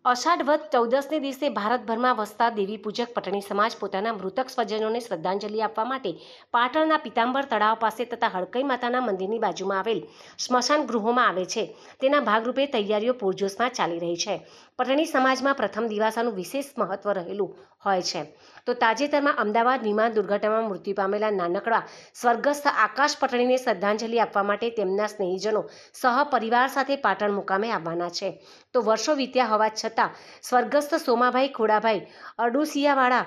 અષાઢ વદ 14ને દિવસે ભારતભરમાં વસતા દેવી પૂજક પટણી સમાજ પોતાના મૃતક સ્વજનોને શ્રદ્ધાંજલિ આપવા માટે પાટણના પિતાંબર તળાવ પાસે તથા હડકઈ માતાના મંદિરની બાજુમાં આવેલ સ્મશાન ગૃહોમાં આવે છે। તેના ભાગરૂપે તૈયારીઓ પૂરજોશમાં ચાલી રહી છે। પટણી સમાજમાં પ્રથમ દિવાસાનું વિશેષ મહત્વ રહેલું હોય છે। તો તાજેતરમાં અમદાવાદ વિમાન દુર્ઘટનામાં મૃત્યુ પામેલા નાનકડા સ્વર્ગસ્થ આકાશ પટણીને શ્રદ્ધાંજલિ આપવા માટે તેમના સ્નેહીજનો સહપરિવાર સાથે પાટણ મુકામે આવવાના છે। તો વર્ષો વીત્યા હોવા છતાં સ્વર્ગસ્થ સોમાભાઈ ખોડાભાઈ અડુસિયાવાળા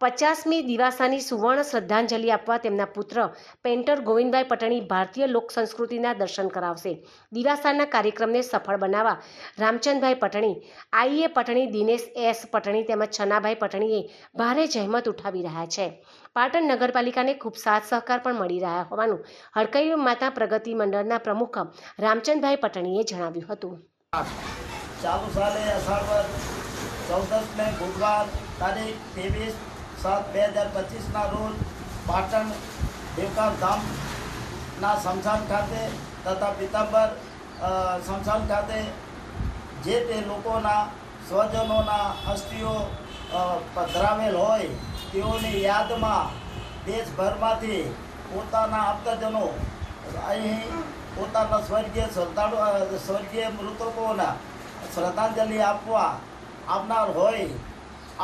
50મી દિવાસાની સુવર્ણ શ્રદ્ધાંજલિ આપવા તેમના પુત્ર પેન્ટર ગોવિંદભાઈ પટણી ભારતીય લોક સંસ્કૃતિના દર્શન કરાવશે। દિવાસાના કાર્યક્રમને સફળ બનાવવા રામચંદભાઈ પટણી, આઈએ પટણી, દિનેશ એસ પટણી તેમજ છનાભાઈ પટણીએ ભારે જહેમત ઉઠાવી રહ્યા છે। પાટણ નગરપાલિકાને ખૂબ સાથ સહકાર પણ મળી રહ્યા હોવાનું હડકઈ માતા પ્રગતિ મંડળના પ્રમુખ રામચંદભાઈ પટણીએ જણાવ્યું હતું। चालू साले अषाढ़ 14 में बुधवार तारीख 23/7/2025 रोज पाटण देवका धाम शमशान खाते तथा पीतांबर शमशान खाते जे ते लोकोना स्वजनोना अस्थिओ पधरावेल होय तेओनी यादमां देशभरमांथी पोताना आप्तजनो અહીં પોતાના સ્વર્ગીય મૃતકોના શ્રદ્ધાંજલિ આપવા આવનાર હોય।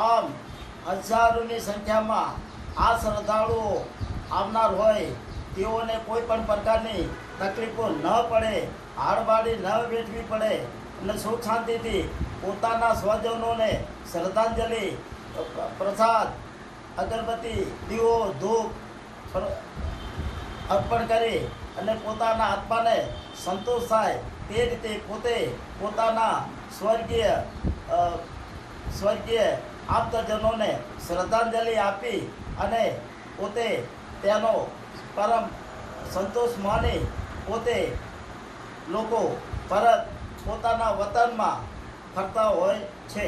આમ હજારોની સંખ્યામાં આ શ્રદ્ધાળુઓ આવનાર હોય તેઓને કોઈ પણ પ્રકારની તકલીફો ન પડે, હાડબાડી ન વેઠવી પડે અને સુખ શાંતિથી પોતાના સ્વજનોને શ્રદ્ધાંજલિ પ્રસાદ, અગરબત્તી, દીવો, ધૂપ અર્પણ કરી અને પોતાના આત્માને સંતોષ થાય તે રીતે પોતે પોતાના સ્વર્ગીય આપ્તજનોને શ્રદ્ધાંજલિ આપી અને પોતે તેનો પરમ સંતોષ માની પોતે લોકો પરત પોતાના વતનમાં ફરતા હોય છે।